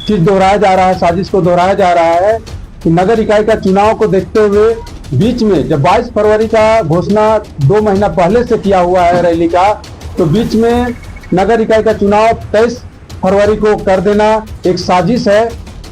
चीज दोहराया जा रहा है, साजिश को दोहराया जा रहा है कि नगर इकाई का चुनाव को देखते हुए बीच में जब 22 फरवरी का घोषणा 2 महीना पहले से किया हुआ है रैली का, तो बीच में नगर इकाई का चुनाव 23 फरवरी को कर देना एक साजिश है।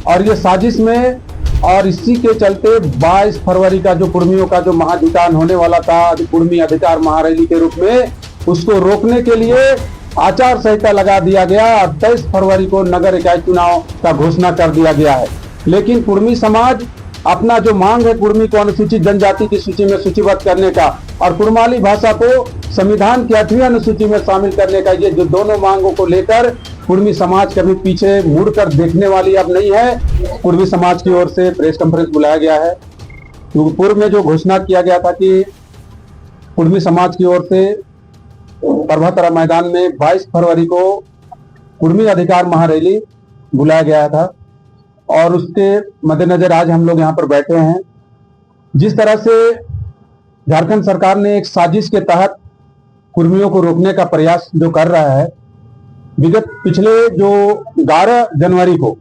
और ये साजिश में और इसी के चलते 22 फरवरी का जो कुर्मियों का जो महाजुटान होने वाला था कुर्मी अधिकार महारैली के रूप में, उसको रोकने के लिए आचार संहिता लगा दिया गया और 23 फरवरी को नगर इकाई चुनाव का घोषणा कर दिया गया है। लेकिन कुर्मी समाज अपना जो मांग है कुर्मी को अनुसूचित जनजाति की सूची में सूचीबद्ध करने का और कुर्माली भाषा को संविधान की 8वीं अनुसूची में शामिल करने का, ये जो दोनों मांगों को लेकर कुर्मी समाज कभी पीछे मुड़कर देखने वाली अब नहीं है। कुर्मी समाज की ओर से प्रेस कॉन्फ्रेंस बुलाया गया है, क्योंकि पूर्व में जो घोषणा किया गया था कि कुर्मी समाज की ओर से प्रभातरा मैदान में 22 फरवरी को कुर्मी अधिकार महारैली बुलाया गया था और उसके मद्देनजर आज हम लोग यहाँ पर बैठे हैं। जिस तरह से झारखंड सरकार ने एक साजिश के तहत कुर्मियों को रोकने का प्रयास जो कर रहा है, विगत पिछले जो 11 जनवरी को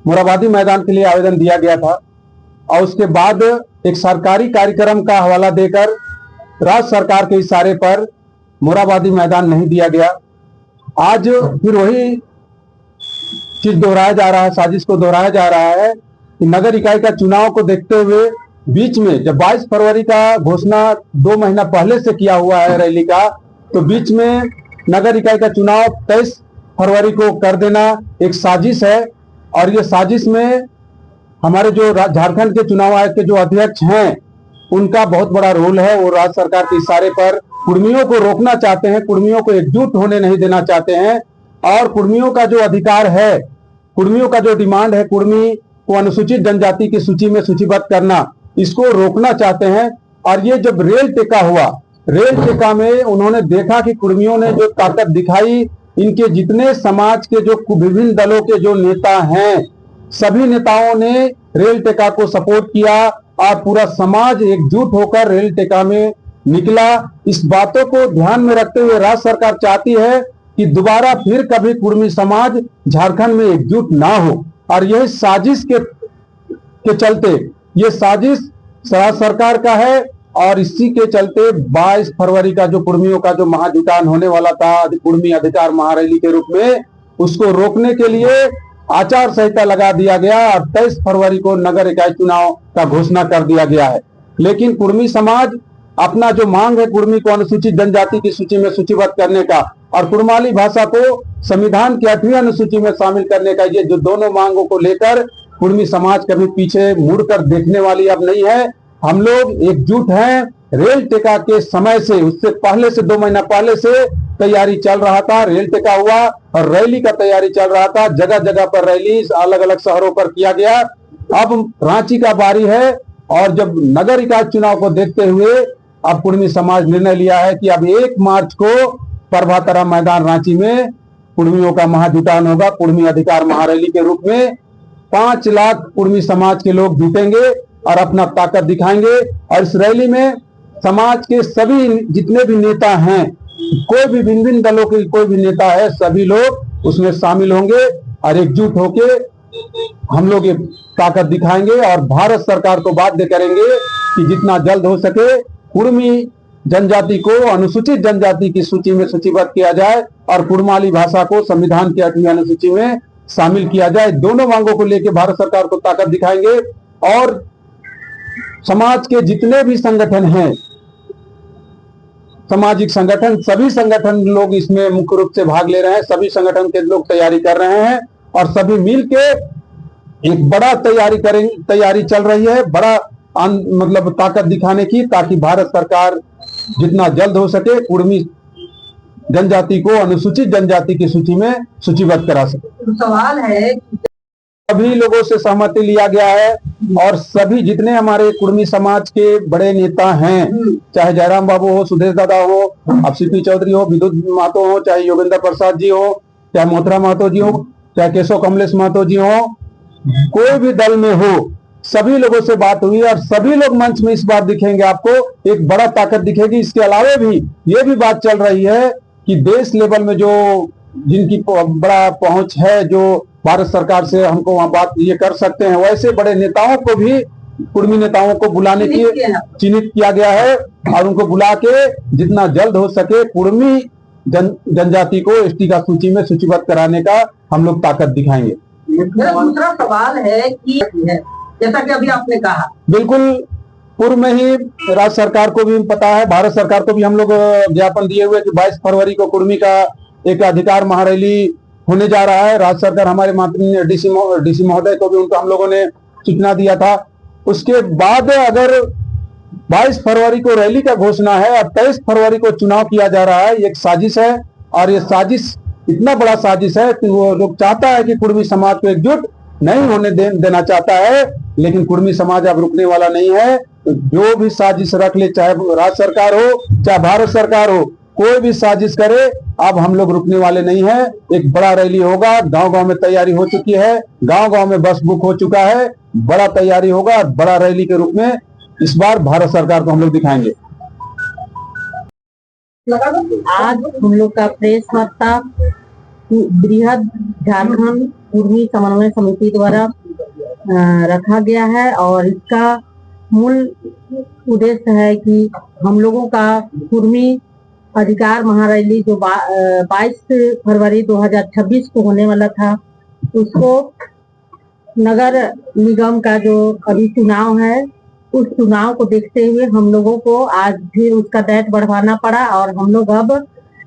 मोराबादी मैदान के लिए आवेदन दिया गया था और उसके बाद एक सरकारी कार्यक्रम का हवाला देकर राज्य सरकार के इशारे पर मोराबादी मैदान नहीं दिया गया। आज फिर वही चीज दोहराया जा रहा है, साजिश को दोहराया जा रहा है कि नगर इकाई का चुनाव को देखते हुए बीच में जब 22 फरवरी का घोषणा 2 महीना पहले से किया हुआ है रैली का, तो बीच में नगर इकाई का चुनाव 23 फरवरी को कर देना एक साजिश है। और ये साजिश में हमारे जो झारखंड के चुनाव आयोग के जो अध्यक्ष हैं उनका बहुत बड़ा रोल है। वो राज्य सरकार के इशारे पर कुर्मियों को रोकना चाहते हैं, कुर्मियों को एकजुट होने नहीं देना चाहते हैं और कुर्मियों का जो अधिकार है, कुर्मियों का जो डिमांड है कुर्मी को अनुसूचित जनजाति की सूची में सूचीबद्ध करना, इसको रोकना चाहते हैं। और ये जब रेल टेका हुआ, रेल टेका में उन्होंने देखा कि कुर्मियों ने जो ताकत दिखाई, इनके जितने समाज के जो विभिन्न दलों के जो नेता हैं, सभी नेताओं ने रेल टेका को सपोर्ट किया और पूरा समाज एकजुट होकर रेल टेका में निकला। इस बातों को ध्यान में रखते हुए राज्य सरकार चाहती है कि दोबारा फिर कभी कुर्मी समाज झारखंड में एकजुट ना हो और यह साजिश के चलते, ये साजिश सरकार का है और इसी के चलते 22 फरवरी का जो कुर्मियों का जो महाजुटान होने वाला था कुर्मी अधिकार महारैली के रूप में, उसको रोकने के लिए आचार संहिता लगा दिया गया और 23 फरवरी को नगर इकाई चुनाव का घोषणा कर दिया गया है। लेकिन कुर्मी समाज अपना जो मांग है कुर्मी को अनुसूचित जनजाति की सूची में सूचीबद्ध करने का और कुर्माली भाषा को संविधान की 8वीं अनुसूची में शामिल करने का, ये जो दोनों मांगों को लेकर कुर्मी समाज कभी पीछे मुड़कर देखने वाली अब नहीं है। हम लोग एकजुट हैं। रेल टेका के समय से, उससे पहले से 2 महीना पहले से तैयारी चल रहा था, रेल टेका हुआ और रैली का तैयारी चल रहा था, जगह जगह पर रैली अलग अलग शहरों पर किया गया। अब रांची का बारी है और जब नगर इकाई चुनाव को देखते हुए अब कुर्मी समाज निर्णय लिया है कि अब 1 मार्च को प्रभातरा मैदान रांची में कुर्मियों का महाजुटान होगा कुर्मी अधिकार महारैली के रूप में। 5 लाख कुर्मी समाज के लोग जुटेंगे और अपना ताकत दिखाएंगे और इस रैली में समाज के सभी जितने भी नेता हैं, कोई भी भिन्न दलों के कोई भी नेता है, सभी लोग उसमें शामिल होंगे और एकजुट होके हम लोग ये ताकत दिखाएंगे और भारत सरकार को बाध्य करेंगे कि जितना जल्द हो सके कुर्मी जनजाति को अनुसूचित जनजाति की सूची में सूचीबद्ध किया जाए और कुर्माली भाषा को संविधान की 8वीं अनुसूची में शामिल किया जाए। दोनों मांगों को लेकर भारत सरकार को ताकत दिखाएंगे और समाज के जितने भी संगठन हैं, सामाजिक संगठन, सभी संगठन लोग इसमें मुख्य रूप से भाग ले रहे हैं। सभी संगठन के लोग तैयारी कर रहे हैं और सभी मिलके एक बड़ा तैयारी चल रही है, बड़ा मतलब ताकत दिखाने की, ताकि भारत सरकार जितना जल्द हो सके कुर्मी जनजाति को अनुसूचित जनजाति की सूची में सूचीबद्ध करा सके। तो सवाल है सभी लोगों से सहमति लिया गया है और सभी जितने हमारे कुर्मी समाज के बड़े नेता हैं, चाहे जयराम बाबू हो, सुदेश दादा हो, अब सीपी चौधरी हो, विद्युत महतो हो, चाहे योगेंद्र प्रसाद जी हो, चाहे मोथरा महतो जी हो, चाहे केशव कमलेश महतो जी हो, कोई भी दल में हो, सभी लोगों से बात हुई और सभी लोग मंच में इस बार दिखेंगे, आपको एक बड़ा ताकत दिखेगी। इसके अलावा भी ये भी बात चल रही है कि देश लेवल में जो जिनकी बड़ा पहुंच है, जो भारत सरकार से हमको वहाँ बात ये कर सकते हैं। वैसे बड़े नेताओं को भी, कुर्मी नेताओं को बुलाने की चिन्हित किया गया है और उनको बुला के जितना जल्द हो सके कुर्मी जनजाति को एसटी का सूची में सूचीबद्ध कराने का हम लोग ताकत दिखाएंगे। मेरा दूसरा सवाल है कि जैसा कि अभी आपने कहा, बिल्कुल पूर्व में ही राज्य सरकार को भी पता है, भारत सरकार को भी हम लोग ज्ञापन दिए हुए कि 22 फरवरी को कुर्मी का एक अधिकार महारैली होने जा रहा है। राज्य सरकार हमारे माननीय डीसी महोदय को भी उनको हम लोगों ने सूचना दिया था। उसके बाद अगर 22 फरवरी को रैली का घोषणा है और 23 फरवरी को चुनाव किया जा रहा है, ये एक साजिश है और ये साजिश इतना बड़ा साजिश है कि वो लोग चाहता है कि कुर्मी समाज को एकजुट नहीं होने देना चाहता है, लेकिन कुर्मी समाज अब रुकने वाला नहीं है। तो जो भी साजिश रख ले, चाहे राज्य सरकार हो चाहे भारत सरकार हो, कोई भी साजिश करे, अब हम लोग रुकने वाले नहीं है। एक बड़ा रैली होगा, गांव-गांव में तैयारी हो चुकी है, गांव-गांव में बस बुक हो चुका है, बड़ा तैयारी होगा, बड़ा रैली के रूप में इस बार भारत सरकार को हम लोग दिखाएंगे। आज हम लोग का प्रेस वार्ता बृहद झारखंड कुर्मी समन्वय समिति द्वारा रखा गया है और इसका मूल उद्देश्य है कि हम लोगों का कुर्मी अधिकार महारैली जो 22 फरवरी 2026 को होने वाला था, उसको नगर निगम का जो अभी चुनाव है, उस चुनाव को देखते हुए हम लोगों को आज फिर उसका डेट बढ़वाना पड़ा और हम लोग अब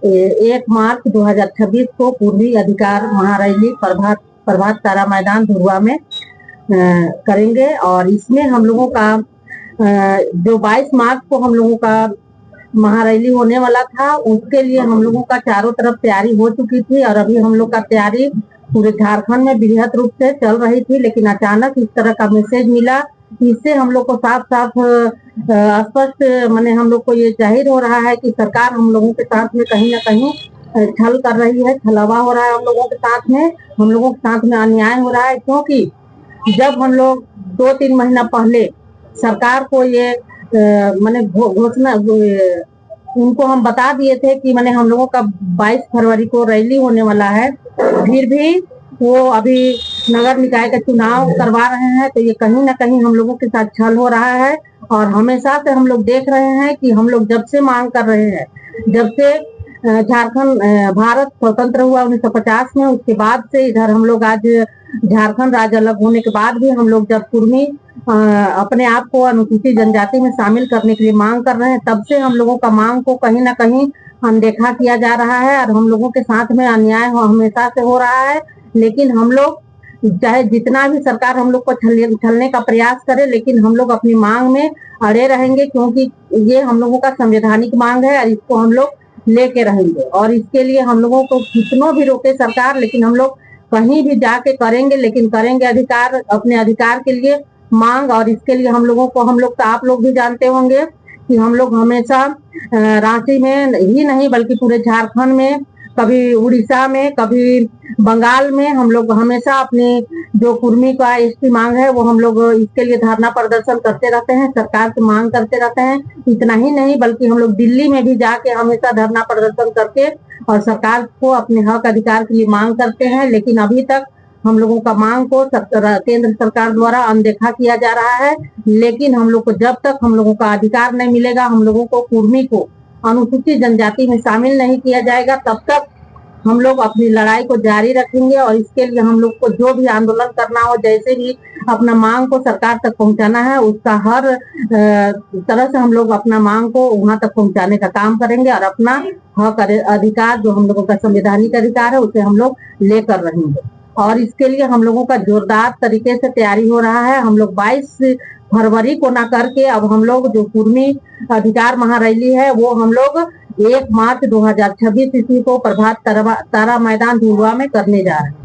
1 मार्च 2026 को कुर्मी अधिकार महारैली प्रभात तारा मैदान धुरवा में करेंगे। और इसमें हम लोगों का जो 22 मार्च को हम लोगों का महारैली होने वाला था, उसके लिए हम लोगों का चारों तरफ तैयारी हो चुकी थी और अभी हम लोग का तैयारी पूरे झारखंड में बृहद रूप से चल रही थी। लेकिन अचानक इस तरह का मैसेज मिला, इससे हम लोग को साफ साफ स्पष्ट माने हम लोग को ये जाहिर हो रहा है कि सरकार हम लोगों के साथ में कहीं ना कहीं छल कर रही है, छलावा हो रहा है हम लोगों के साथ में, हम लोगों के साथ में अन्याय हो रहा है। क्योंकि जब हम लोग 2-3 महीना पहले सरकार को ये माने घोषणा उनको हम बता दिए थे कि माने हम लोगों का 22 फरवरी को रैली होने वाला है, फिर भी वो अभी नगर निकाय का चुनाव करवा रहे हैं, तो ये कहीं ना कहीं हम लोगों के साथ छल हो रहा है। और हमेशा से हम लोग देख रहे हैं कि हम लोग जब से मांग कर रहे हैं, जब से झारखंड भारत स्वतंत्र हुआ 1950 में, उसके बाद से इधर हम लोग आज झारखंड राज्य अलग होने के बाद भी हम लोग जब कुर्मी अपने आप को अनुसूचित जनजाति में शामिल करने के लिए मांग कर रहे हैं, तब से हम लोगों का मांग को कहीं ना कहीं अनदेखा किया जा रहा है और हम लोगों के साथ में अन्याय हमेशा से हो रहा है। लेकिन हम लोग चाहे जितना भी सरकार हम लोग को छलने का प्रयास करे, लेकिन हम लोग अपनी मांग में अड़े रहेंगे, क्योंकि ये हम लोगों का संवैधानिक मांग है और इसको हम लोग लेके रहेंगे। और इसके लिए हम लोगों को कितनों भी रोके सरकार, लेकिन हम लोग कहीं भी जाके करेंगे, लेकिन करेंगे अधिकार, अपने अधिकार के लिए मांग। और इसके लिए हम लोगों को, हम लोग तो आप लोग भी जानते होंगे कि हम लोग हमेशा रांची में ही नहीं बल्कि पूरे झारखंड में, कभी उड़ीसा में, कभी बंगाल में, हम लोग हमेशा अपनी जो कुर्मी का एसटी मांग है वो हम लोग इसके लिए धरना प्रदर्शन करते रहते हैं, सरकार से मांग करते रहते हैं। इतना ही नहीं बल्कि हम लोग दिल्ली में भी जाके हमेशा धरना प्रदर्शन करके और सरकार को अपने हक अधिकार के लिए मांग करते हैं। लेकिन अभी तक हम लोगों का मांग को केंद्र सरकार द्वारा अनदेखा किया जा रहा है। लेकिन हम लोग को जब तक हम लोगों का अधिकार नहीं मिलेगा, हम लोगों को कुर्मी को अनुसूचित जनजाति में शामिल नहीं किया जाएगा, तब तक हम लोग अपनी लड़ाई को जारी रखेंगे। और इसके लिए हम लोग को जो भी आंदोलन करना हो, जैसे भी अपना मांग को सरकार तक पहुंचाना है, उसका हर तरह से हम लोग अपना मांग को वहां तक पहुंचाने का काम करेंगे और अपना हक अधिकार जो हम लोगों का संवैधानिक अधिकार है उसे हम लोग लेकर रहेंगे। और इसके लिए हम लोगों का जोरदार तरीके से तैयारी हो रहा है। हम लोग 22 फरवरी को ना करके अब हम लोग जो कुर्मी अधिकार महारैली है वो हम लोग 1 मार्च 2026 ईस्वी को प्रभात तारा मैदान धुरवा में करने जा रहे हैं।